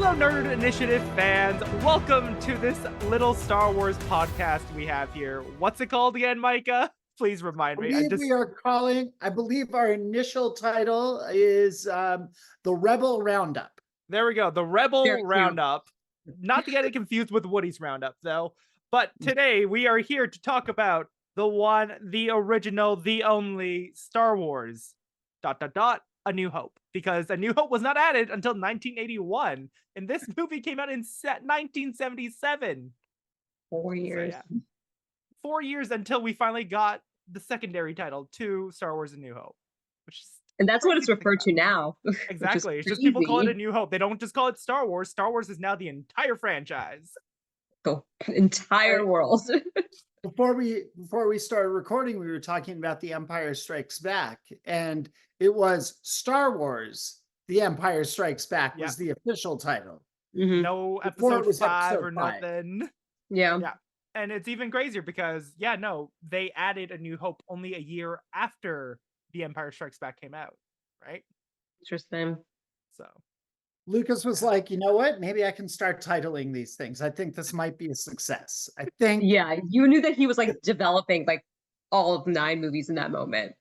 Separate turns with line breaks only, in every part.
Hello, Nerd Initiative fans. Welcome to this little Star Wars podcast we have here. What's it called again, Micah? Please remind me.
I believe our initial title is the Rebel Roundup.
There we go. The Rebel
Very cute.
Roundup. Not to get it confused with Woody's Roundup, though. But today we are here to talk about the one, the original, the only Star Wars. ... A New Hope. Because A New Hope was not added until 1981. And this movie came out in 1977.
4 years.
So, yeah. 4 years until we finally got the secondary title to Star Wars A New Hope.
And that's what it's referred to now.
Exactly. It's just people call it A New Hope. They don't just call it Star Wars. Star Wars is now the entire franchise.
The entire world.
Before we started recording, we were talking about The Empire Strikes Back, and it was Star Wars The Empire Strikes Back was the official title.
Mm-hmm.
No
Before
episode 5 or nothing.
Yeah.
And it's even crazier because, they added A New Hope only a year after The Empire Strikes Back came out, right?
Interesting.
So
Lucas was like, you know what? Maybe I can start titling these things. I think this might be a success. I think.
Yeah, you knew that he was like developing like all of 9 movies in that moment.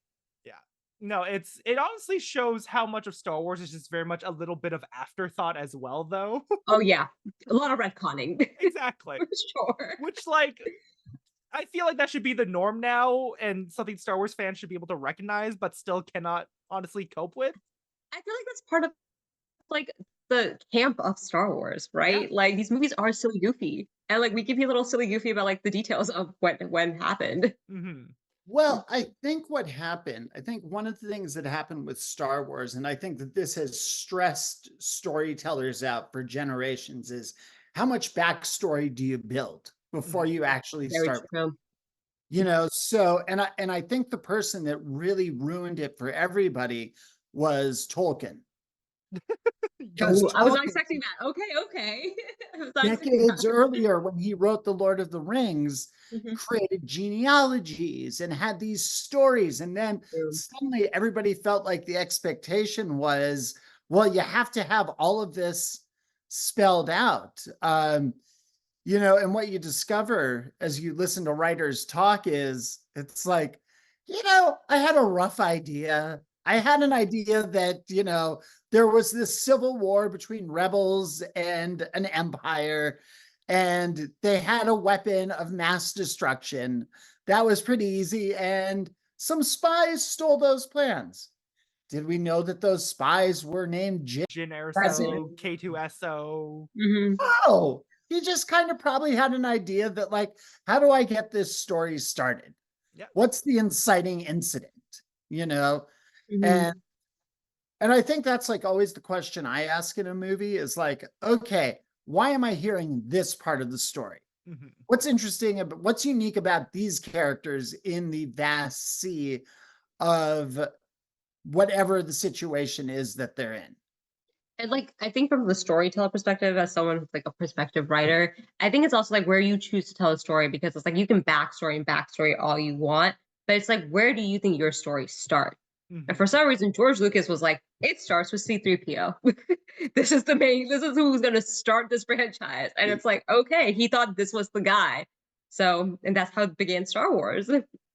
Yeah. No, it honestly shows how much of Star Wars is just very much a little bit of afterthought as well, though.
Oh yeah, a lot of retconning.
Exactly.
For sure.
Which, I feel like that should be the norm now, and something Star Wars fans should be able to recognize, but still cannot honestly cope with.
I feel like that's part of the camp of Star Wars, right?
Yeah.
Like these movies are silly goofy, and we give you a little silly goofy about the details of what when happened.
Mm-hmm.
Well, I think one of the things that happened with Star Wars, and I think that this has stressed storytellers out for generations, is how much backstory do you build before you actually start?
True.
So and I think the person that really ruined it for everybody was Tolkien.
I was not expecting that. Okay.
Decades earlier, when he wrote The Lord of the Rings, created genealogies and had these stories. And then suddenly everybody felt like the expectation was, well, you have to have all of this spelled out. And what you discover as you listen to writers talk is, it's like, I had a rough idea. I had an idea that, there was this civil war between rebels and an empire, and they had a weapon of mass destruction. That was pretty easy. And some spies stole those plans. Did we know that those spies were named Jyn
Erso, K2SO?
Mm-hmm.
Oh, he just kind of probably had an idea that, how do I get this story started?
Yep.
What's the inciting incident?
Mm-hmm.
And I think that's always the question I ask in a movie is okay, why am I hearing this part of the story?
Mm-hmm.
What's interesting about what's unique about these characters in the vast sea of whatever the situation is that they're in?
And I think from the storyteller perspective, as someone who's a perspective writer, I think it's also where you choose to tell a story, because it's you can backstory all you want, but it's where do you think your story starts?
Mm-hmm.
And for some reason, George Lucas was it starts with C-3PO. This is who's going to start this franchise. And it's okay, he thought this was the guy. So, and that's how it began Star Wars.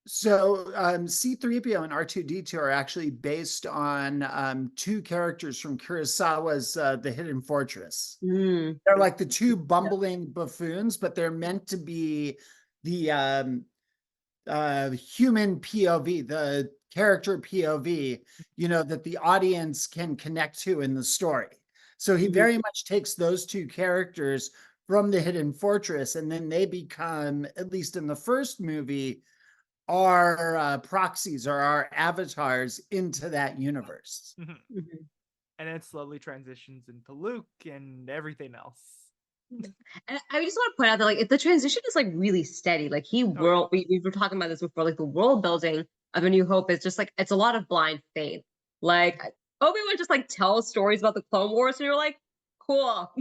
So C-3PO and R2-D2 are actually based on 2 characters from Kurosawa's The Hidden Fortress.
Mm.
They're the 2 bumbling buffoons, but they're meant to be the human POV, the character POV, that the audience can connect to in the story. So he very much takes those 2 characters from The Hidden Fortress, and then they become, at least in the first movie, our proxies or our avatars into that universe.
Mm-hmm. Mm-hmm. And it slowly transitions into Luke and everything else.
And I just want to point out that the transition is really steady. We were talking about this before, the world building of A New Hope is just it's a lot of blind faith. Obi-Wan just tells stories about the Clone Wars, and you're cool,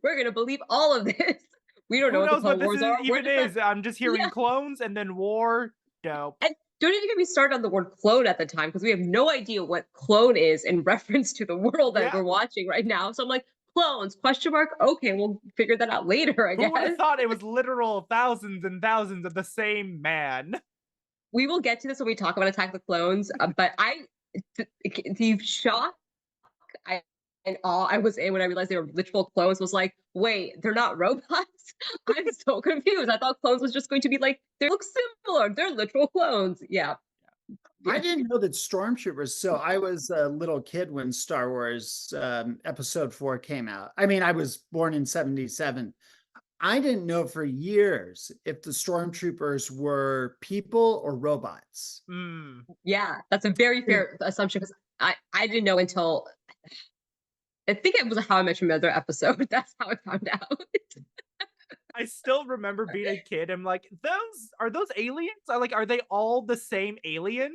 we're gonna believe all of this. We don't know what the Clone Wars are.
Even is. I'm just hearing clones and then war. Dope.
And don't even get me started on the word clone at the time, because we have no idea what clone is in reference to the world that we're watching right now. So I'm clones? Question mark. Okay, we'll figure that out later, I
Who would have
guess.
thought it was literal thousands and thousands of the same man?
We will get to this when we talk about Attack of the Clones, but the shock I and awe I was in when I realized they were literal clones was like, wait, they're not robots? I'm so confused. I thought clones was just going to be like, they look similar. They're literal clones. Yeah.
I didn't know that stormtroopers. So I was a little kid when Star Wars Episode 4 came out. I mean, I was born in 77. I didn't know for years if the stormtroopers were people or robots.
Mm.
Yeah, that's a very fair assumption because I didn't know until I think it was a How I Met Your Mother episode. That's how I found out.
I still remember being a kid. I'm like, those aliens? Are they all the same alien?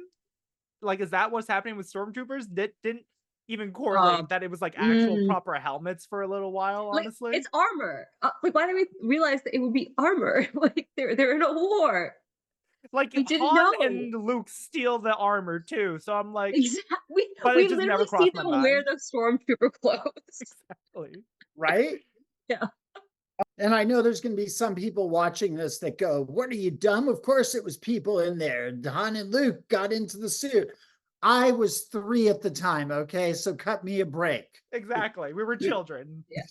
Like, is that what's happening with stormtroopers? That didn't even correlate that it was like actual
mm,
proper helmets for a little while,
like
honestly.
it's armor. Like, why did we realize that it would be armor? Like they're in a war.
Like
We didn't
Han
know.
and Luke steal the armor too, so I'm like,
Exactly.
but
We
it just never
literally see
crossed my
them wear
mind.
the stormtrooper clothes.
Exactly.
Right?
Yeah.
And I know there's going to be some people watching this that go, what are you, dumb? Of course it was people in there. Han and Luke got into the suit. I was 3 at the time, okay? So cut me a break.
Exactly. We were children.
Yeah.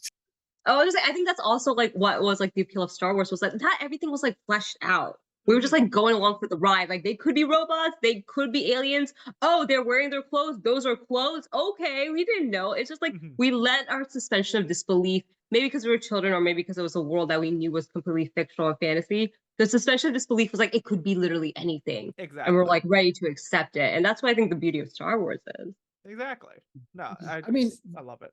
Oh, I think that's also like what was like the appeal of Star Wars was that not everything was like fleshed out. We were just like going along for the ride. Like they could be robots, they could be aliens. Oh, they're wearing their clothes. Those are clothes. Okay, we didn't know. It's just like we let our suspension of disbelief, maybe because we were children or maybe because it was a world that we knew was completely fictional and fantasy. The suspension of disbelief was like it could be literally anything.
Exactly.
And we're like ready to accept it. And that's what I think the beauty of Star Wars is.
Exactly. No,
I mean,
I love it.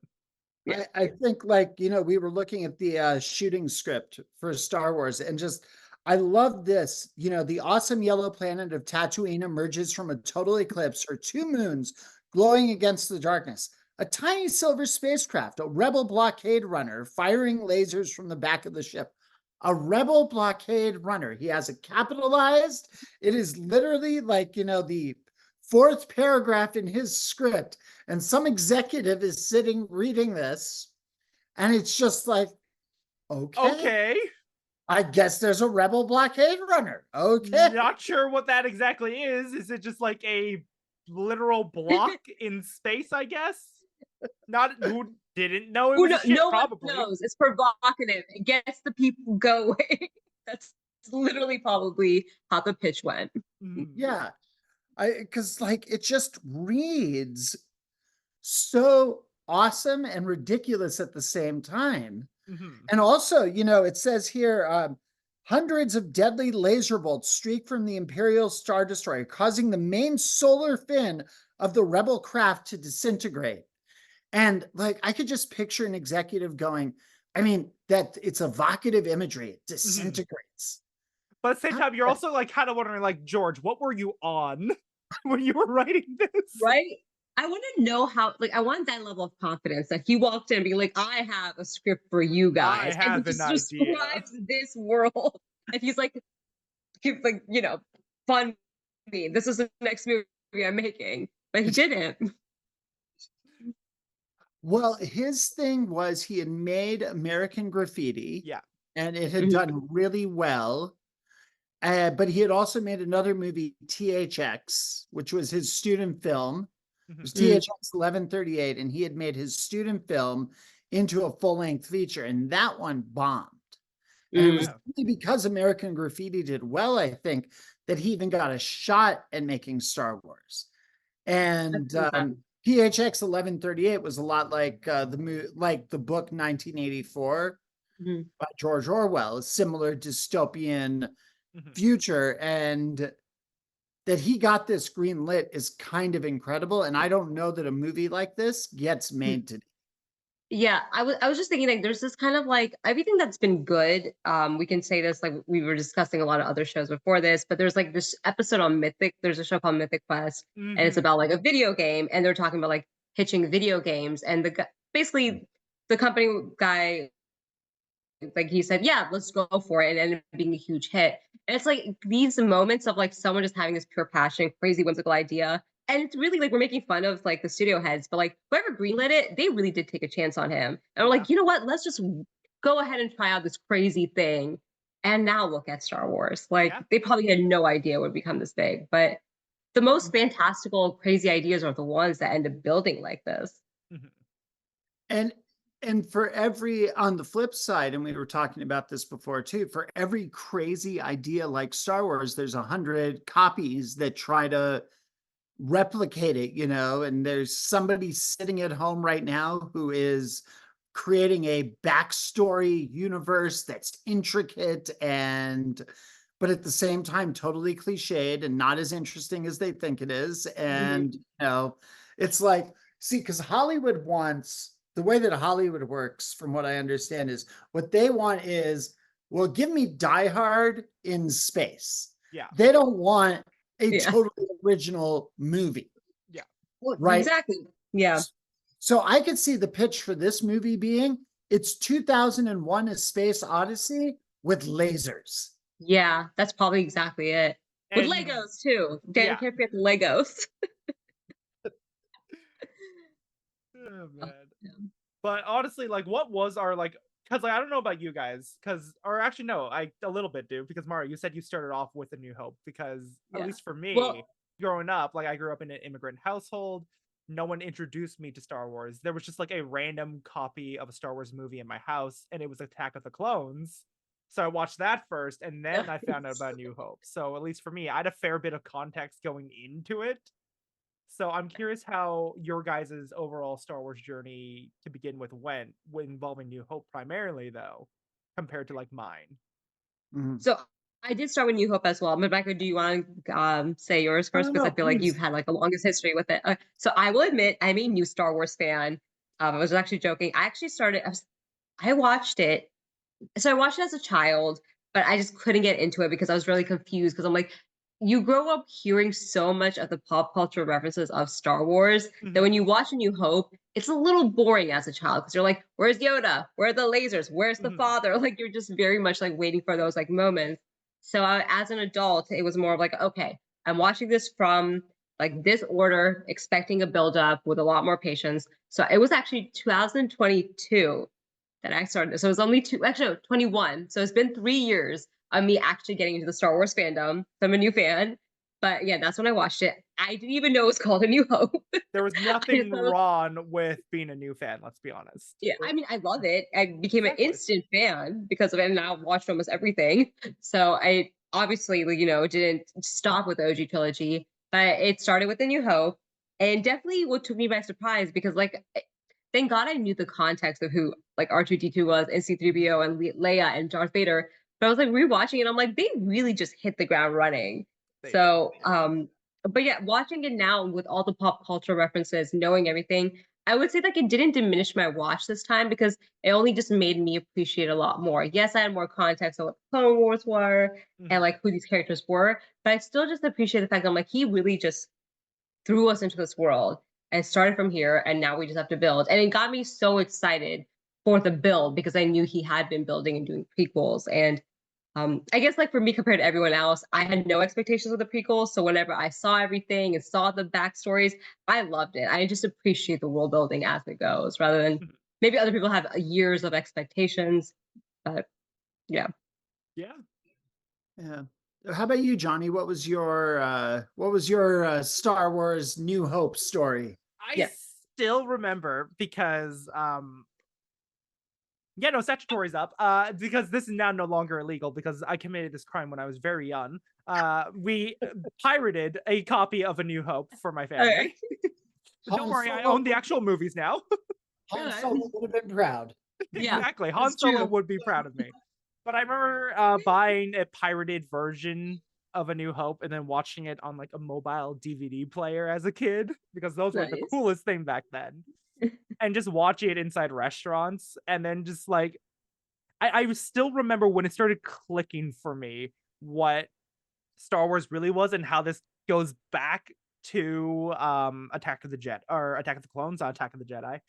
Yeah.
I think like, we were looking at the shooting script for Star Wars and just, I love this, the awesome yellow planet of Tatooine emerges from a total eclipse or 2 moons glowing against the darkness. A tiny silver spacecraft, a rebel blockade runner firing lasers from the back of the ship. A rebel blockade runner. He has it capitalized. It is literally like, the 4th paragraph in his script. And some executive is sitting reading this. And it's just like, okay. I guess there's a rebel blockade runner. Okay.
Not sure what that exactly is. Is it just like a literal block in space, I guess? Not who didn't know it was a ship,
no
probably.
one knows. It's provocative. It gets the people going. That's literally probably how the pitch went.
Yeah. Because like it just reads so awesome and ridiculous at the same time. And also, it says here, hundreds of deadly laser bolts streak from the Imperial Star Destroyer, causing the main solar fin of the rebel craft to disintegrate. And like, I could just picture an executive going, I mean, that it's evocative imagery. It disintegrates.
But at the same time, you're also like kind of wondering, like, George, what were you on when you were writing this?
Right? I want to know how, like, I want that level of confidence that he walked in and be like, I have a script for you guys.
I have
and he
an
just
idea.
describes this world. And he's like, fund me. This is the next movie I'm making. But he didn't.
Well, his thing was he had made American Graffiti.
Yeah.
And it had done really well. But he had also made another movie, THX, which was his student film. It was THX 1138, and he had made his student film into a full-length feature, and that one bombed. And it was really because American Graffiti did well, I think, that he even got a shot at making Star Wars. And PHX 1138 was a lot like the book 1984 by George Orwell, a similar dystopian future, and that he got this green lit is kind of incredible. And I don't know that a movie like this gets made today.
Yeah, I was just thinking like there's this kind of like everything that's been good. We can say this like we were discussing a lot of other shows before this, but there's like this episode on Mythic. There's a show called Mythic Quest, and it's about like a video game, and they're talking about like pitching video games, and basically the company guy, like he said, yeah, let's go for it, and it ended up being a huge hit. And it's like these moments of like someone just having this pure passion, crazy whimsical idea, and it's really like we're making fun of like the studio heads, but like whoever greenlit it, they really did take a chance on him. And we're
Yeah.
like, you know what? Let's just go ahead and try out this crazy thing. And now look at Star Wars. Like
Yeah.
they probably had no idea it would become this big. But the most fantastical, crazy ideas are the ones that end up building like this.
Mhm.
And for every, on the flip side, and we were talking about this before too, for every crazy idea like Star Wars, there's 100 copies that try to replicate it, you know, and there's somebody sitting at home right now who is creating a backstory universe that's intricate and but at the same time totally cliched and not as interesting as they think it is. And you know, it's like, see, because Hollywood wants, the way that Hollywood works, from what I understand, is what they want is, well, give me Die Hard in space.
Yeah.
They don't want a
Yeah.
totally original movie.
Yeah.
Well,
Right.
exactly. Yeah.
So I could see the pitch for this movie being, it's 2001: A Space Odyssey with lasers.
Yeah. That's probably exactly it. With
And
Legos too. Dan,
yeah.
can't forget the Legos.
Oh, man.
Yeah.
But honestly, like, what was our like? Because like, I don't know about you guys, because or actually no, I a little bit do because Mario, you said you started off with A New Hope because at
Yeah.
least for me,
Well,
growing up, like I grew up in an immigrant household. No one introduced me to Star Wars. There was just like a random copy of a Star Wars movie in my house, and it was Attack of the Clones. So I watched that first, and then I found out about New Hope. So at least for me, I had a fair bit of context going into it. So I'm curious how your guys' overall Star Wars journey to begin with went, involving New Hope primarily, though, compared to like mine.
Mhm.
so I did start with New Hope as well. But Rebecca, do you want to say yours
No,
first?
no,
Because I
no,
feel like you've
please.
had like the longest history with it. So I will admit, I'm a new Star Wars fan. I was actually joking. I actually started. I watched it. So I watched it as a child, but I just couldn't get into it because I was really confused. Because I'm like, you grow up hearing so much of the pop culture references of Star Wars that when
Mhm,
you watch A New Hope, it's a little boring as a child because you're like, where's Yoda? Where are the lasers? Where's the
mhm,
father? Like you're just very much like waiting for those like moments. So as an adult, it was more of like, okay, I'm watching this from like this order, expecting a build up with a lot more patience. So it was actually 2022 that I started. So it was only actually no, 21. So it's been 3 years of me actually getting into the Star Wars fandom. So I'm a new fan. But yeah, that's when I watched it. I didn't even know it was called A New Hope.
There was
I just
nothing
thought it was,
wrong with being a new fan, let's be honest.
yeah, I mean, I love it. I became an
Exactly.
instant fan because of it, and now I've watched almost everything. So I obviously, like, didn't stop with the OG trilogy, but it started with A New Hope, and definitely what took me by surprise because, like, thank God I knew the context of who like R2D2 was and C3PO and Leia and Darth Vader. But I was like rewatching it, I'm like, they really just hit the ground running.
They did.
So, but yeah, watching it now with all the pop culture references, knowing everything, I would say like it didn't diminish my watch this time because it only just made me appreciate a lot more. Yes, I had more context on what the Clone Wars were and
Mhm.
like who these characters were, but I still just appreciate the fact that I'm like, he really just threw us into this world and started from here, and now we just have to build. And it got me so excited for the build because I knew he had been building and doing prequels. And I guess like for me compared to everyone else, I had no expectations of the prequels. So whenever I saw everything and saw the backstories, I loved it. I just appreciate the world building as it goes, rather than
Mhm.
maybe other people have years of expectations. But yeah.
Yeah.
Yeah. How about you, Johnny? What was your Star Wars New Hope story?
I
Yeah.
still remember because yeah, no, statutory's up. Because this is now no longer illegal because I committed this crime when I was very young. We pirated a copy of A New Hope for my
Okay.
family. But don't
Han
worry, I
Solo,
own the actual movies now.
Han
Okay.
Solo would have been proud.
Yeah,
Exactly. Han
that's
Solo
true.
would be proud of me. But I remember buying a pirated version of A New Hope and then watching it on like a mobile DVD player as a kid because those were the
Nice.
coolest thing back then. And just watching it inside restaurants and then just like I still remember when it started clicking for me what Star Wars really was and how this goes back to Attack of the Jet or Attack of the Clones, Attack of the Jedi.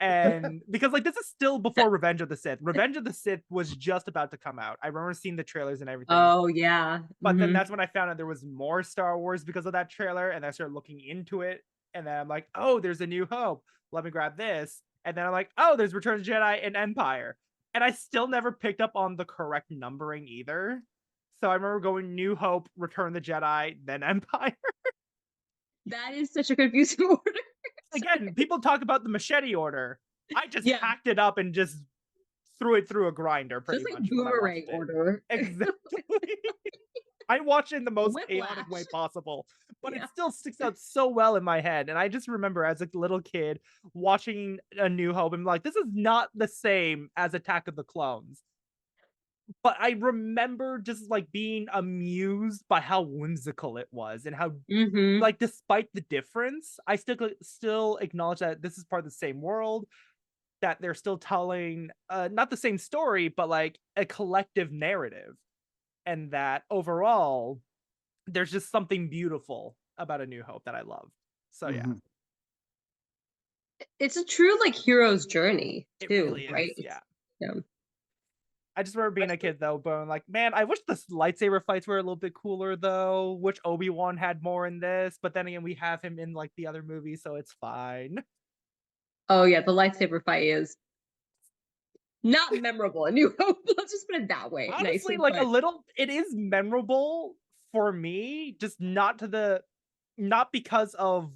And because like this is still before Revenge of the Sith. Revenge of the Sith was just about to come out. I remember seeing the trailers and everything.
Oh yeah.
But then
Mhm.
that's when I found out there was more Star Wars because of that trailer, and I started looking into it. And then I'm like, oh, there's a New Hope. Let me grab this. And then I'm like, oh, there's Return of the Jedi and Empire. And I still never picked up on the correct numbering either. So I remember going New Hope, Return of the Jedi, then Empire.
That is such a confusing order.
Again, people talk about the machete order. I just
Yeah.
hacked it up and just threw it through a grinder pretty
Just like
much when I
boomerang
watched it.
order.
Exactly. I watched it in the most chaotic way
Whiplash.
possible, but
Yeah.
it still sticks out so well in my head. And I just remember as a little kid watching A New Hope and like, this is not the same as Attack of the Clones. But I remember just like being amused by how whimsical it was and how
Mhm.
like despite the difference, I still acknowledge that this is part of the same world, that they're still telling not the same story, but like a collective narrative. And that overall, there's just something beautiful about A New Hope that I love. So yeah,
Mhm.
It's a true like hero's journey
it
too,
really
right?
is. Yeah.
Yeah.
I just remember being a kid though, going like, man, I wish the lightsaber fights were a little bit cooler though. Which Obi-Wan had more in this, but then again, we have him in like the other movies, so it's fine.
Oh yeah, the lightsaber fight is not memorable. A New Hope. Let's just put it that way.
Honestly,
Nicely
like a
put.
little, it is memorable for me, just not because of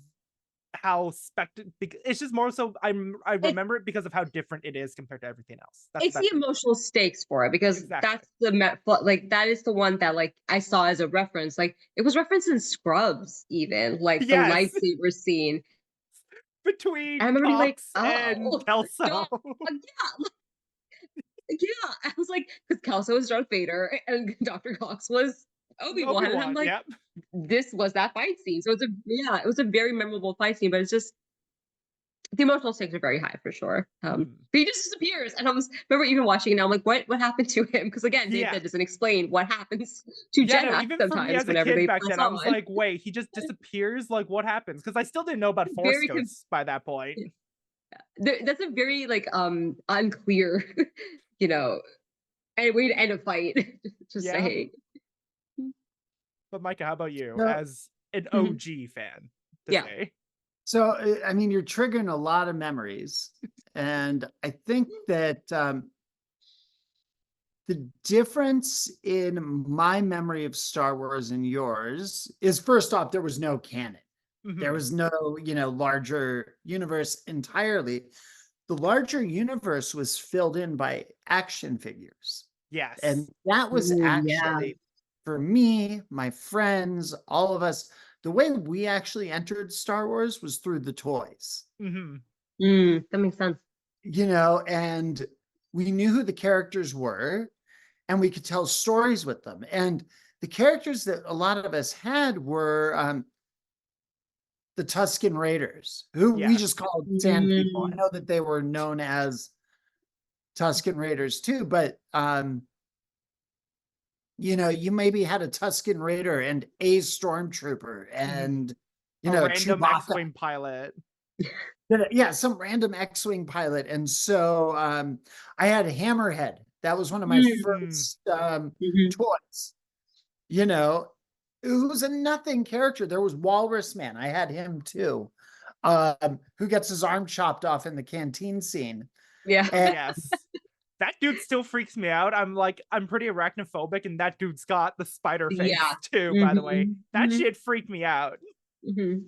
how it's just more so I
It's
remember it because of how different it is compared to everything else. That's
it's the
it.
emotional stakes for it because
Exactly.
that's the like that is the one that like I saw as a reference. Like it was referenced in Scrubs, even like the
Yes,
lightsaber scene. I
between
remember being like,
Cox and
oh,
Kelso.
dog, yeah, yeah. I was like, because Kelso was Darth Vader and Dr. Cox was Obi-Wan, and I'm
Obi-Wan,
like,
yep.
this was that fight scene. So it was a very memorable fight scene, but it's just the emotional stakes are very high for sure. But he just disappears, and I was remember even watching it. Now I'm like, what happened to him? Because again, Dave
Yeah.
that doesn't explain what happens to
Yeah, no,
Jedi
even for me
sometimes
as a
whenever
kid
they
back
press
then, I was
on.
like, wait, he just disappears? Like, what happens? Because I still didn't know about Force
Very
Ghosts by that point.
that's a very like unclear, you know, and way to end a fight. Just
Yeah.
say.
But Micah, how about you?
No.
As an
Mhm.
OG fan, to
Yeah.
say.
So, I mean, you're triggering a lot of memories. And I think that the difference in my memory of Star Wars and yours is first off, there was no canon. There
Mhm.
was no, larger universe entirely. The larger universe was filled in by action figures.
Yes.
And that was
Ooh, yeah.
actually, for me, my friends, all of us, the way we actually entered Star Wars was through the toys,
Mhm.
That makes sense.
and we knew who the characters were and we could tell stories with them. And the characters that a lot of us had were the Tusken Raiders, who we
Yes.
just called Sand People. I know that they were known as Tusken Raiders too, but you maybe had a Tusken Raider and a Stormtrooper and
A random
Chewbacca.
X-Wing pilot.
Yeah, some random X-Wing pilot. And so I had a Hammerhead. That was one of my first toys. It was a nothing character. There was Walrus Man. I had him too. Who gets his arm chopped off in the canteen scene.
Yeah.
And
Yes. That dude still freaks me out. I'm pretty arachnophobic, and that dude's got the spider face
Yeah.
too, by the way. That
Mhm.
shit freaked me out.
and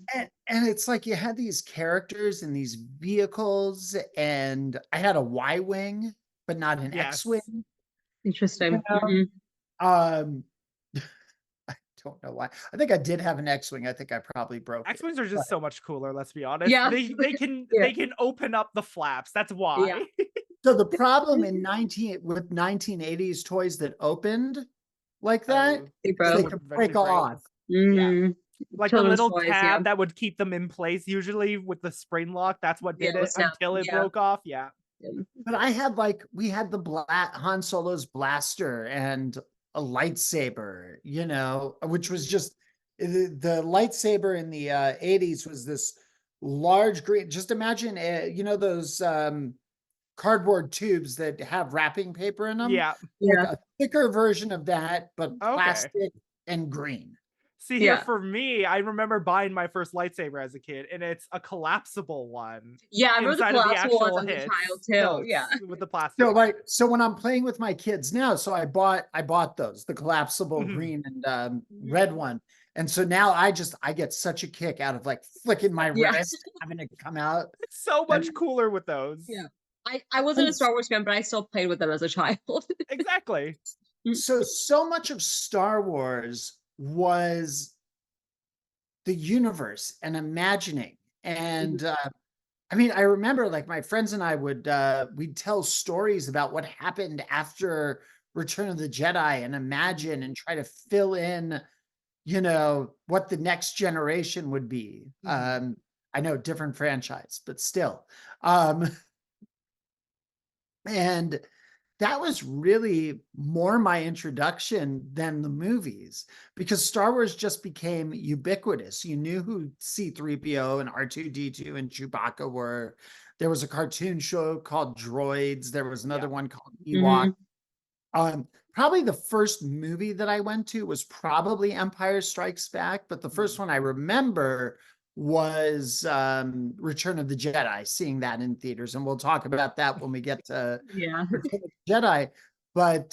it's like you had these characters and these vehicles, and I had a Y-wing, but not an
Yes.
X-wing.
Interesting.
Um, I don't know why. I think I did have an X-wing. I think I probably broke it.
X-Wings are just so much cooler, let's be honest.
Yeah.
They can
Yeah.
they can open up the flaps. That's why.
Yeah.
So the problem with 1980s toys that opened like that
They
is
broke.
they could break off.
Yeah. Like the
Children's
little
toys,
tab
yeah.
that would keep them in place usually with the spring lock. That's what did
Yeah,
it
snap.
until it
Yeah.
broke off. Yeah.
But we had the Han Solo's blaster and a lightsaber, which was just the lightsaber in the 80s was this large green. Just imagine, those cardboard tubes that have wrapping paper in them,
Yeah.
like
Yeah.
a thicker version of that, but
Okay.
plastic and green.
See here
Yeah.
for me, I remember buying my first lightsaber as a kid, and it's a collapsible one
Yeah, I remember the
inside of the
collapsible ones
actual
as a child too. Yeah.
hilts with the
So
plastic.
so when I'm playing with my kids now, so I bought those, the collapsible
Mhm.
green and red
Mhm.
one. And so now I get such a kick out of like flicking my
Yeah.
wrist, having it come out.
It's so
And,
much cooler with those.
Yeah. I wasn't
and
a Star Wars fan, but I still played with them as a child.
Exactly.
so much of Star Wars was the universe and imagining.
Mhm.
And I mean, I remember like my friends and I we'd tell stories about what happened after Return of the Jedi and imagine and try to fill in, what the next generation would be.
Mhm.
I know different franchise, but still. Um, and that was really more my introduction than the movies because Star Wars just became ubiquitous. You knew who C3PO and R2D2 and Chewbacca were. There was a cartoon show called Droids. There was
Yeah.
another one called Ewok.
Mhm.
Probably the first movie that I went to was probably Empire Strikes Back, but the first
Mhm.
one I remember was Return of the Jedi, seeing that in theaters. And we'll talk about that when we get to
Yeah.
Return of the Jedi. But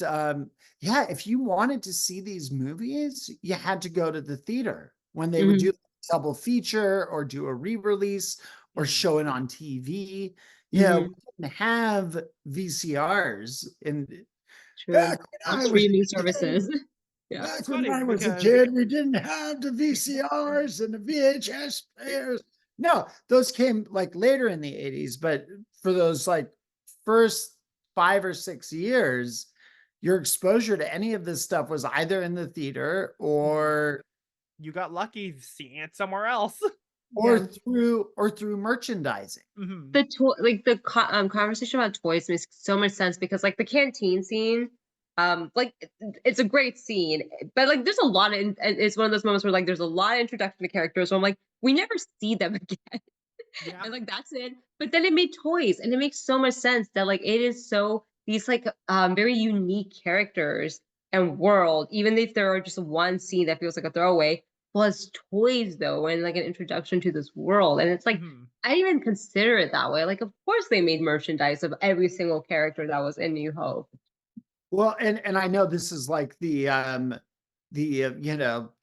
yeah, if you wanted to see these movies, you had to go to the theater when they would do
Mhm.
a double feature or do a re-release or
Mhm.
show it on TV. We
Mhm.
didn't have VCRs in
True.
back
Or
when I was
streaming
a kid.
services. Yeah.
It's
Back when
funny
I was a
because
kid, we didn't have the VCRs and the VHS players. No, those came like later in the 80s, but for those like first 5 or 6 years, your exposure to any of this stuff was either in the theater
Mhm.
or
You got lucky seeing it somewhere else.
or
Yeah.
through merchandising.
Mhm.
The like the conversation about toys makes so much sense because like the canteen scene, like it's a great scene, but like there's a lot of and it's one of those moments where like there's a lot of introduction to characters. So I'm like, we never see them again,
Yeah.
and like that's it. But then it made toys, and it makes so much sense that like it is so these like very unique characters and world, even if there are just one scene that feels like a throwaway, plus toys though, and like an introduction to this world, and it's like
Mhm.
I didn't even consider it that way. Like, of course, they made merchandise of every single character that was in New Hope.
Well, and I know this is like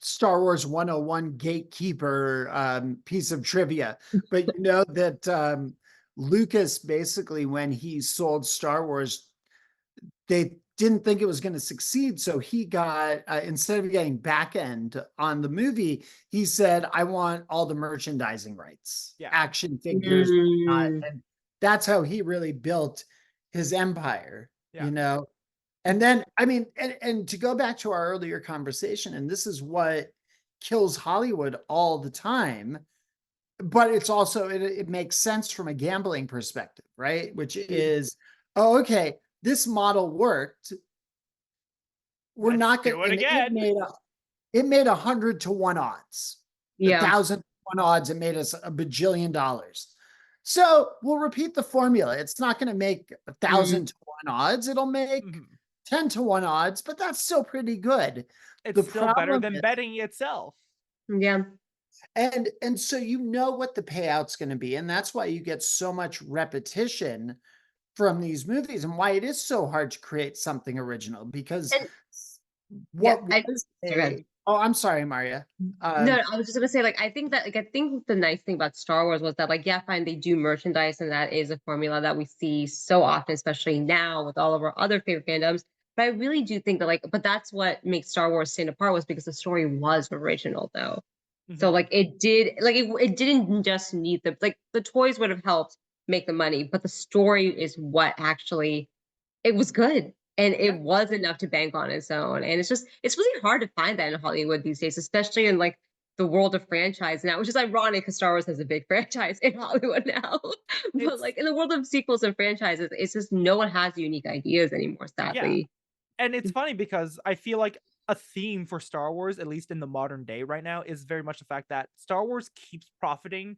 Star Wars 101 gatekeeper piece of trivia, but you know that Lucas basically when he sold Star Wars, they didn't think it was going to succeed, so he got instead of getting back end on the movie, he said, I want all the merchandising rights,
Yeah.
action figures, whatnot.
Mm,
And that's how he really built his empire,
Yeah.
you know. And then, I mean, and to go back to our earlier conversation, and this is what kills Hollywood all the time, but it's also, it makes sense from a gambling perspective, right? Which
mm,
is, oh, okay, this model worked. We're
Let's
not going
do
to,
it
and
again.
it made 100 to 1 odds, a
yeah.
1,000 to 1 odds. It made us $1 bajillion. So we'll repeat the formula. It's not going to make a
Mm,
1,000 to 1 odds. It'll make
Mhm.
10 to 1 odds, but that's still pretty good.
It's
The
still better
problem
than
is,
betting itself.
yeah.
and so you know what the payout's going to be, and that's why you get so much repetition from these movies, and why it is so hard to create something original because
And yeah,
what
I
was
you're good.
a oh, I'm sorry, Maria.
No,
Um,
I was just gonna say, like, I think that, like, I think the nice thing about Star Wars was that, like, yeah, fine, they do merchandise, and that is a formula that we see so often, especially now with all of our other favorite fandoms. But I really do think that, like, but that's what makes Star Wars stand apart was because the story was original, though. So,
Mhm.
like, it did, like, it didn't just need the toys would have helped make the money, but the story is what actually it was good, and it
Yeah.
was enough to bank on its own, and it's really hard to find that in Hollywood these days, especially in, like, the world of franchise now, which is ironic because Star Wars has a big franchise in Hollywood now. But,
It's
like, in the world of sequels and franchises, it's just no one has unique ideas anymore,
yeah.
sadly.
And it's funny because I feel like a theme for Star Wars, at least in the modern day right now, is very much the fact that Star Wars keeps profiting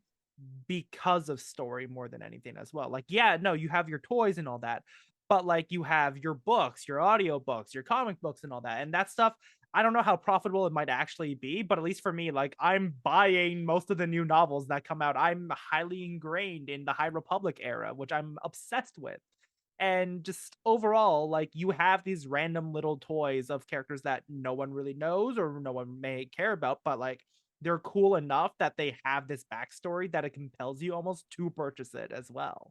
because of story more than anything as well. Like, yeah, no, you have your toys and all that, but like you have your books, your audiobooks, your comic books and all that. And that stuff, I don't know how profitable it might actually be, but at least for me, like I'm buying most of the new novels that come out. I'm highly ingrained in the High Republic era, which I'm obsessed with. And just overall, like you have these random little toys of characters that no one really knows or no one may care about, but like they're cool enough that they have this backstory that it compels you almost to purchase it as well.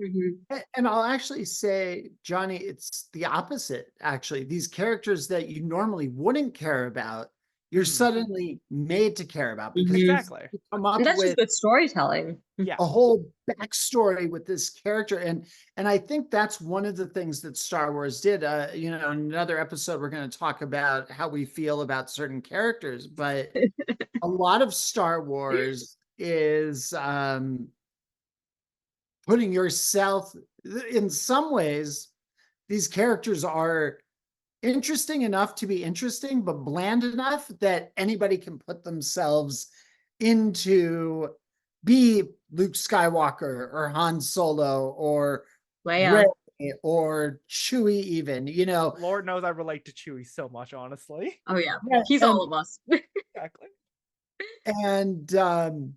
And I'll actually say, Johnny, it's the opposite, actually. These characters that you normally wouldn't care about, you're suddenly made to care about because
Exactly.
you come up
And that's just
with
good storytelling.
Yeah.
a whole backstory with this character. And I think that's one of the things that Star Wars did. In another episode, we're going to talk about how we feel about certain characters, but a lot of Star Wars is putting yourself, in some ways, these characters are interesting enough to be interesting, but bland enough that anybody can put themselves into be Luke Skywalker or Han Solo or
Leia.
Rey or Chewie even,
Lord knows I relate to Chewie so much, honestly.
Oh yeah,
Yeah,
he's all of us.
Exactly.
and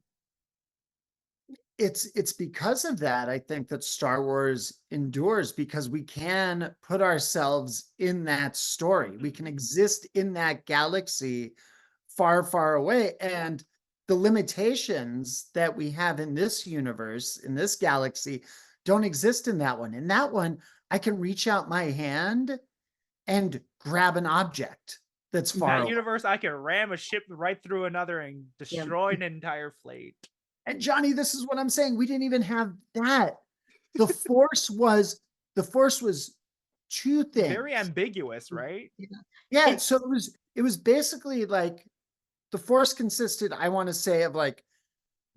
it's because of that, I think, that Star Wars endures, because we can put ourselves in that story. We can exist in that galaxy far, far away. And the limitations that we have in this universe, in this galaxy, don't exist in that one. In that one, I can reach out my hand and grab an object that's far
That
away.
universe, I can ram a ship right through another and
Yeah.
destroy an entire fleet.
And Johnny, this is what I'm saying. We didn't even have that. The Force was two things.
Very ambiguous, right?
Yeah, so it was basically like the Force consisted, I want to say, of like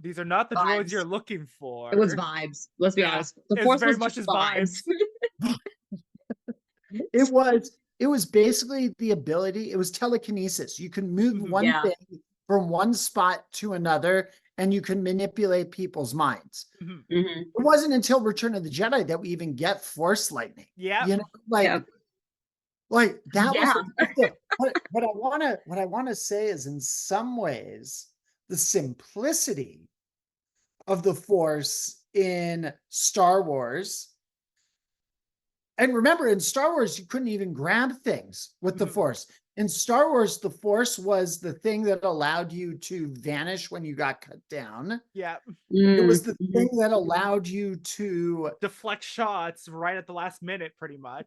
These are not the droids
Vibes.
you're looking for.
It was vibes. Let's be
Yeah,
honest. The
it's
Force
very
was
much
just
as vibes.
it was basically the ability, it was telekinesis. You can move one
Yeah.
thing from one spot to another, and you can manipulate people's minds.
Mhm.
Mhm.
It wasn't until Return of the Jedi that we even get Force lightning.
Yeah.
Like that
Yeah.
was what I want to say is, in some ways, the simplicity of the Force in Star Wars. And remember, in Star Wars, you couldn't even grab things with the Force. In Star Wars, the Force was the thing that allowed you to vanish when you got cut down.
Yeah.
It was the thing that allowed you to
Deflect shots right at the last minute, pretty much.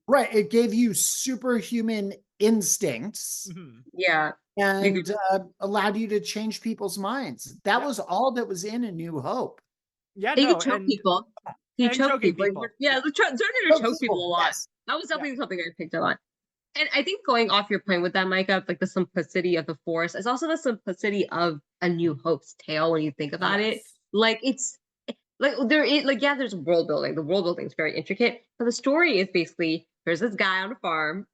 Right. It gave you superhuman instincts
Yeah.
and allowed you to change people's minds. That was all that was in A New Hope.
Yeah,
He
no,
could choke
and
people. He
and
choked
choking
people.
people.
Yeah, Jordan choked people a lot.
Yes.
That was definitely something I picked up on. And I think, going off your point with that, Micah, like the simplicity of the Force, is also the simplicity of A New Hope's tale when you think about it.
Yes.
Like, it's like there's world building. The world building is very intricate, but the story is basically, there's this guy on a farm.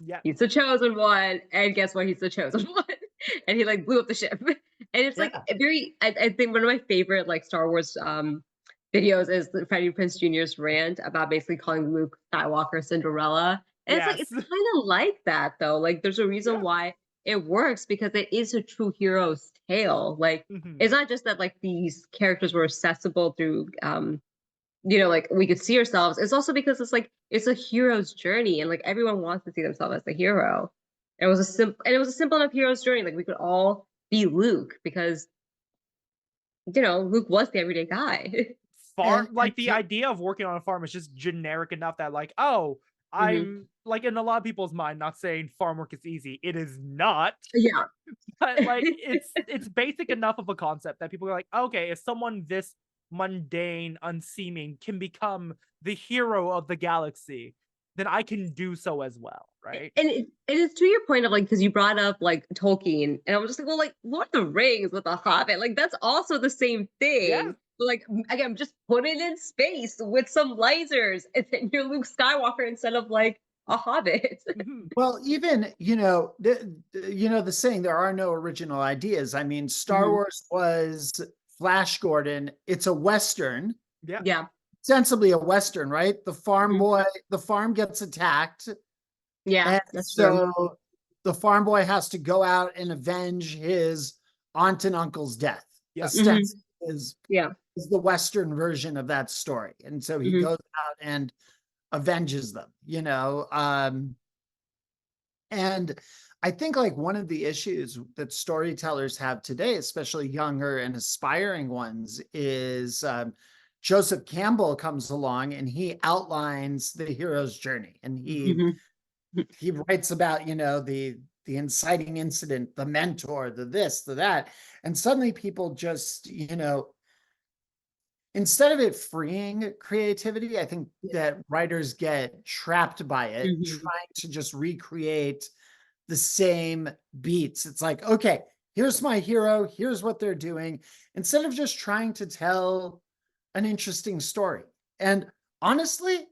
Yeah.
He's the chosen one, and guess what? He's the chosen one, and he like blew up the ship. And it's like a very. I think one of my favorite like Star Wars videos is the Freddie Prinze Jr.'s rant about basically calling Luke Skywalker Cinderella. And it's kind of like that though. Like, there's a reason why it works, because it is a true hero's tale. Like, it's not just that like these characters were accessible through like we could see ourselves. It's also because it's like it's a hero's journey, and like everyone wants to see themselves as the hero. It was a simple enough hero's journey. Like, we could all be Luke, because Luke was the everyday guy.
Farm, like the idea of working on a farm is just generic enough that like, oh, I'm like, in a lot of people's mind, not saying farm work is easy. It is not.
Yeah.
But like it's basic enough of a concept that people are like, okay, if someone this mundane, unseeming can become the hero of the galaxy, then I can do so as well, right?
And it's to your point of like, because you brought up like Tolkien, and I was just like, well, like Lord of the Rings with the Hobbit, like that's also the same thing.
Yeah.
Like, again, just put it in space with some lasers, and then you're Luke Skywalker instead of like a hobbit.
Well, even the saying, there are no original ideas. I mean, Star Wars was Flash Gordon. It's a Western,
Yeah.
Yeah.
sensibly a Western, right? The farm
Mhm.
boy, the farm gets attacked.
Yeah,
And
that's true.
so the farm boy has to go out and avenge his aunt and uncle's death.
Yep.
Ostensibly is
Yeah.
the Western version of that story. And so he goes out and avenges them, you know. And I think like one of the issues that storytellers have today, especially younger and aspiring ones, is Joseph Campbell comes along and he outlines the hero's journey, and
Mhm.
he writes about, you know, the inciting incident, the mentor, the this, the that, and suddenly people just, you know, instead of it freeing creativity, I think that writers get trapped by it,
Mhm.
trying to just recreate the same beats. It's like, okay, here's my hero, here's what they're doing, instead of just trying to tell an interesting story. And honestly,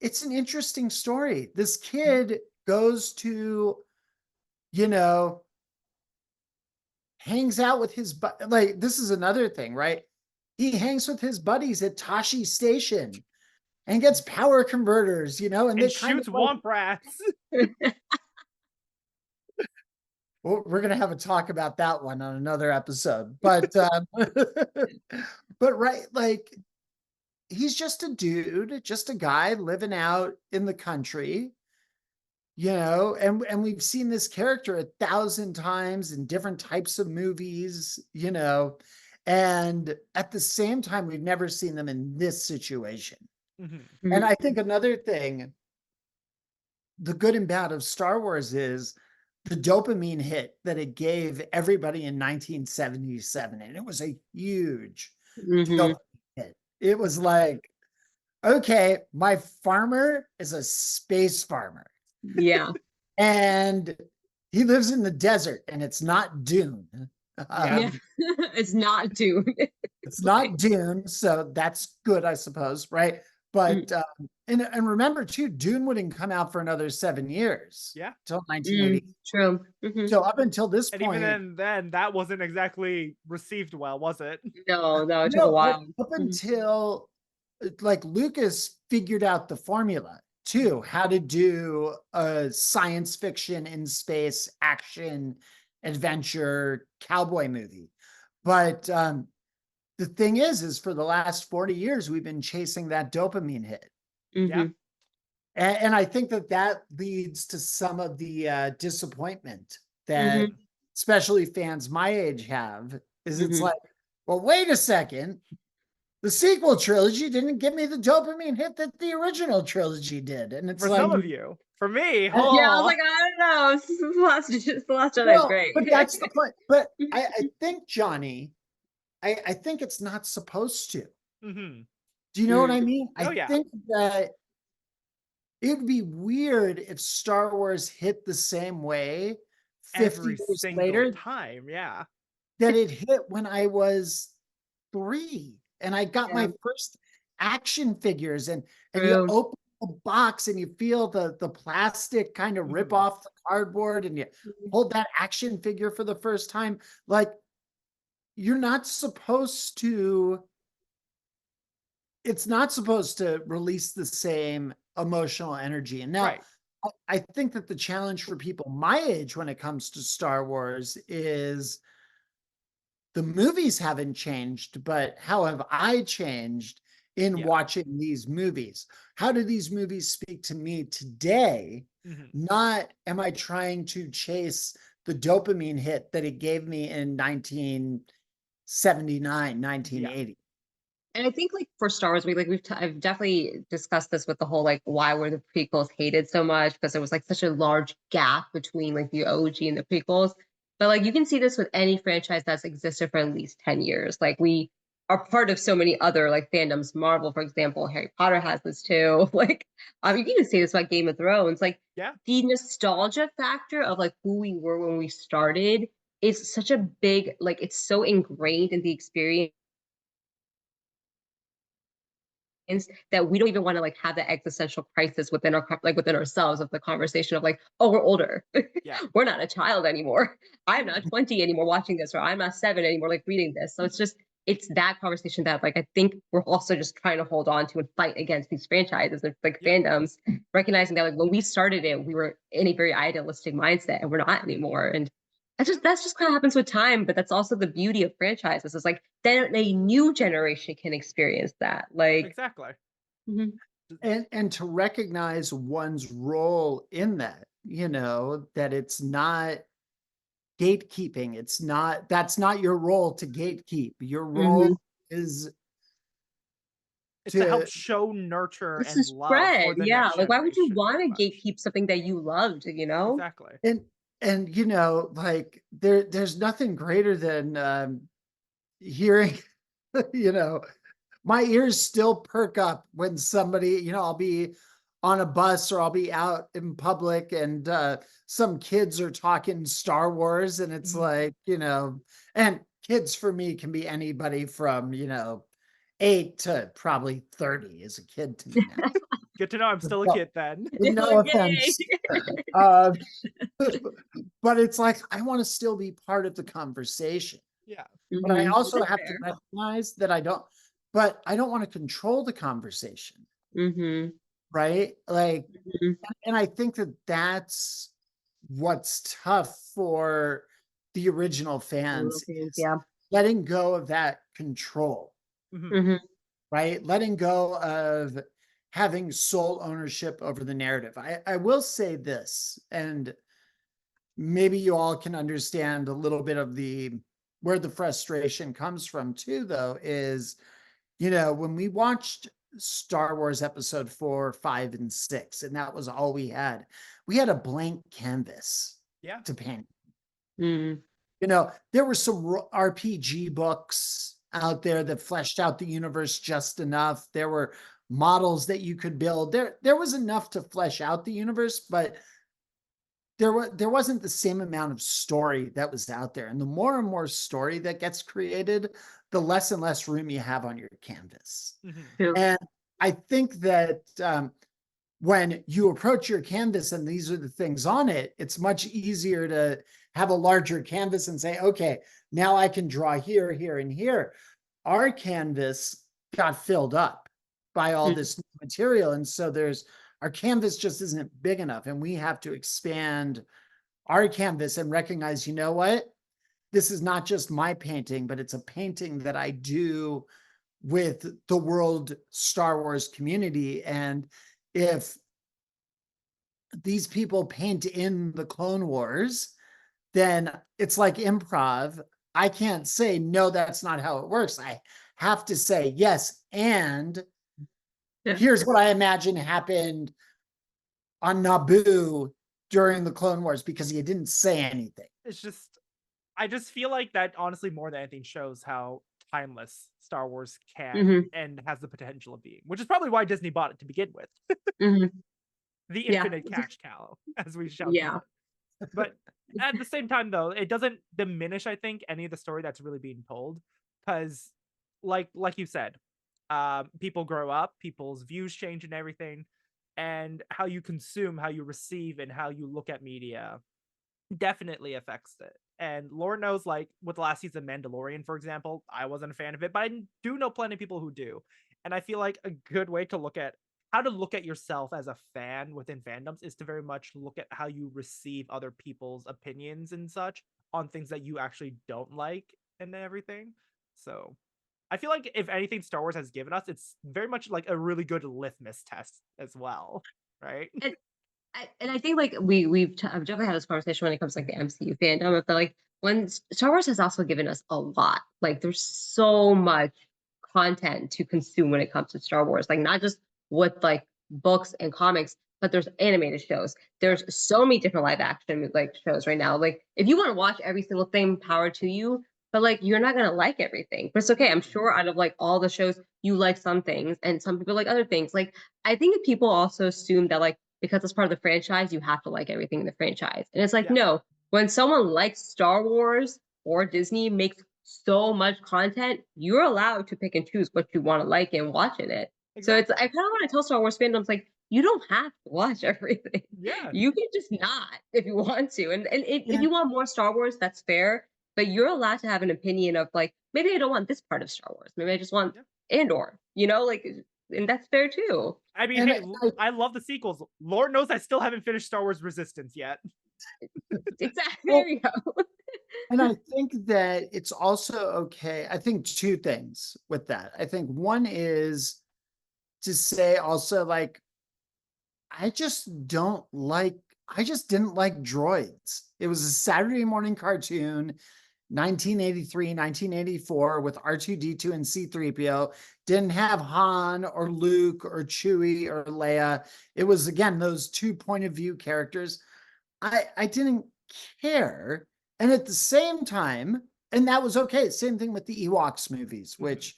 it's an interesting story. This kid goes to, you know, hangs out with his, like, this is another thing, right? He hangs with his buddies at Tashi Station and gets power converters, you know, and they
And
kind of
shoots
like,
womp rats.
well, we're gonna have a talk about that one on another episode. But but right, like he's just a dude, just a guy living out in the country, you know, and we've seen this character 1,000 times in different types of movies, you know, and at the same time, we've never seen them in this situation. And I think another thing, the good and bad of Star Wars is the dopamine hit that it gave everybody in 1977. And it was a huge dopamine hit. It was like, okay, my farmer is a space farmer.
Yeah.
And he lives in the desert, and it's not Dune.
Yeah. It's not Dune.
It's not Dune, so that's good, I suppose, right? But and remember too, Dune wouldn't come out for another 7 years.
Yeah.
Till 1980.
True.
So up until this
And
point,
even then that wasn't exactly received well, was it?
No, it took a
no,
while.
up until like Lucas figured out the formula too, how to do a science fiction in space action adventure cowboy movie. But the thing is for the last 40 years, we've been chasing that dopamine hit.
Yeah.
And I think that leads to some of the disappointment that especially fans my age have, is it's like, well, wait a second. The sequel trilogy didn't give me the dopamine hit that the original trilogy did. And it's
For
like,
some of you. For me,
Yeah, I was like, I don't know. The Last Jedi is
well,
great.
but that's the point. But I think, Johnny, I think it's not supposed to.
Mm-hmm.
Do you know what I mean?
Oh,
I
yeah.
think that it'd be weird if Star Wars hit the same way 50
Every
years
single
later
time, yeah.
that it hit when I was 3 and I got my first action figures, and you open the box and you feel the plastic kind of rip off the cardboard, and you hold that action figure for the first time. Like, you're not supposed to, it's not supposed to release the same emotional energy. And now
Right.
I think that the challenge for people my age when it comes to Star Wars is the movies haven't changed, but how have I changed in watching these movies? How do these movies speak to me today? Not am I trying to chase the dopamine hit that it gave me in 1979, 1980.
And I think like for Star Wars, I've definitely discussed this with the whole like why were the prequels hated so much, because there was like such a large gap between like the OG and the prequels. But like you can see this with any franchise that's existed for at least 10 years. Like we are part of so many other like fandoms. Marvel, for example, Harry Potter has this too. Like you can even say this about Game of Thrones. Like the nostalgia factor of like who we were when we started is such a big, like it's so ingrained in the experience that we don't even want to like have that existential crisis within within ourselves of the conversation of like, oh, we're older.
Yeah.
We're not a child anymore. I'm not 20 anymore watching this, or I'm not 7 anymore like reading this. So it's that conversation that like I think we're also just trying to hold on to and fight against these franchises and like
Yeah.
fandoms, recognizing that like when we started it, we were in a very idealistic mindset and we're not anymore. And that's just kind of happens with time, but that's also the beauty of franchises. Is like then a new generation can experience that. Like
Exactly.
mhm,
And to recognize one's role in that, that it's not gatekeeping. That's not your role to gatekeep. Your role
mhm.
is
It's to help
to,
show, nurture,
This
and
is
love for
spread,
the
yeah.
next
Like why would you
generation,
want
pretty
to
much.
gatekeep something that you loved, you know?
Exactly.
and there's nothing greater than hearing, you know, my ears still perk up when somebody, I'll be on a bus or I'll be out in public and some kids are talking Star Wars, and it's
Mhm.
like, and kids for me can be anybody from, 8 to probably 30 is a kid to me now.
Good to know I'm still a
Well,
kid then.
no
Yay.
offense. Uh, but it's like, I want to still be part of the conversation.
Yeah.
But I
Mhm.
also
That's
have to
fair.
recognize that I don't want to control the conversation,
Mhm.
right? Like,
Mhm.
and I think that that's what's tough for the original fans
Europeans,
is
yeah.
letting go of that control,
Mhm.
Mhm.
right? Letting go of having sole ownership over the narrative. I will say this, and maybe you all can understand a little bit of where the frustration comes from too, though, is, when we watched Star Wars episode 4, 5, and 6, and that was all we had a blank canvas
Yeah.
to paint.
Mhm.
There were some RPG books out there that fleshed out the universe just enough. There were models that you could build. There was enough to flesh out the universe, but there wasn't the same amount of story that was out there. And the more and more story that gets created, the less and less room you have on your canvas.
Mhm.
True.
And I think that when you approach your canvas and these are the things on it, it's much easier to have a larger canvas and say, okay, now I can draw here, here, and here. Our canvas got filled up by all
Mhm.
this material. And so our canvas just isn't big enough. And we have to expand our canvas and recognize, you know what? This is not just my painting, but it's a painting that I do with the world Star Wars community. And if these people paint in the Clone Wars, then it's like improv. I can't say, no, that's not how it works. I have to say, yes. And
Yeah.
here's what I imagine happened on Naboo during the Clone Wars, because he didn't say anything.
It's just, I just feel like that honestly more than anything shows how timeless Star Wars can
Mhm.
and has the potential of being, which is probably why Disney bought it to begin with.
Mhm.
The
Yeah.
infinite cash cow, as we shall
Yeah.
call it. But at the same time, though, it doesn't diminish, I think, any of the story that's really being told, because, like you said, people grow up, people's views change, and everything, and how you consume, how you receive, and how you look at media definitely affects it. And Lord knows, like with the last season of Mandalorian, for example, I wasn't a fan of it, but I do know plenty of people who do. And I feel like a good way to look at how to look at yourself as a fan within fandoms is to very much look at how you receive other people's opinions and such on things that you actually don't like and everything. So I feel like if anything Star Wars has given us, it's very much like a really good litmus test as well, right?
And I think like I've definitely had this conversation when it comes to like the MCU fandom. I feel like when Star Wars has also given us a lot. Like there's so much content to consume when it comes to Star Wars. Like not just with like books and comics, but there's animated shows. There's so many different live action like shows right now. Like if you want to watch every single thing, power to you. But like you're not gonna like everything. But it's okay. I'm sure out of like all the shows, you like some things and some people like other things. Like I think that people also assume that like because it's part of the franchise, you have to like everything in the franchise. And it's like,
Yeah.
no, when someone likes Star Wars or Disney makes so much content, you're allowed to pick and choose what you want to like and watch in it. So it's I
Exactly.
kind of want to tell Star Wars fandoms like you don't have to watch everything.
Yeah.
You can just not if you want to. And if
Yeah.
you want more Star Wars, that's fair. But you're allowed to have an opinion of like maybe I don't want this part of Star Wars. Maybe I just want
Yeah.
Andor. Like, and that's fair too.
I mean,
And
hey, I love the sequels. Lord knows I still haven't finished Star Wars Resistance yet.
Exactly.
well,
There you go.
and I think that it's also okay. I think two things with that. I think one is to say also like I just didn't like droids. It was a Saturday morning cartoon, 1983, 1984 with R2D2 and C3PO. Didn't have Han or Luke or Chewie or Leia. It was again those two point of view characters. I didn't care. And at the same time, and that was okay. Same thing with the Ewoks movies, which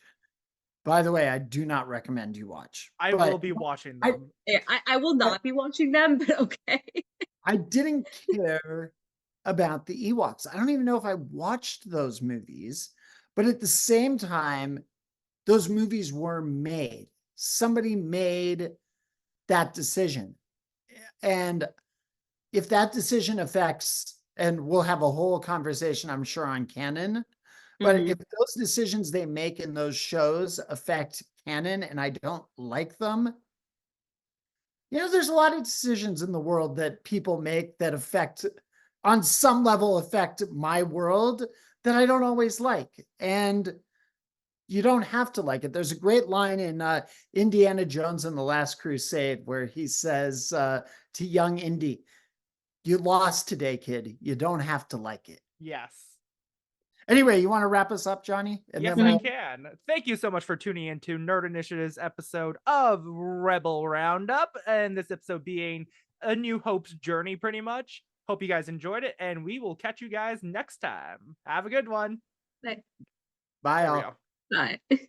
by the way, I do not recommend you watch.
I
But
will be watching
I,
them.
Yeah, I will not be watching them, but okay.
I didn't care about the Ewoks. I don't even know if I watched those movies, but at the same time, those movies were made. Somebody made that decision. And if that decision affects, and we'll have a whole conversation, I'm sure, on canon, but
Mhm.
if those decisions they make in those shows affect canon and I don't like them, there's a lot of decisions in the world that people make that affect, on some level, affect my world that I don't always like. And you don't have to like it. There's a great line in Indiana Jones and the Last Crusade where he says to young Indy, "You lost today, kid. You don't have to like it."
Yes.
Anyway, you want to wrap us up, Johnny? And
Yes,
then
I
we'll
can. Thank you so much for tuning into Nerd Initiative's episode of Rebel Roundup, and this episode being A New Hope's journey, pretty much. Hope you guys enjoyed it, and we will catch you guys next time. Have a good one.
Bye.
bye
There we
all.
go.
Bye.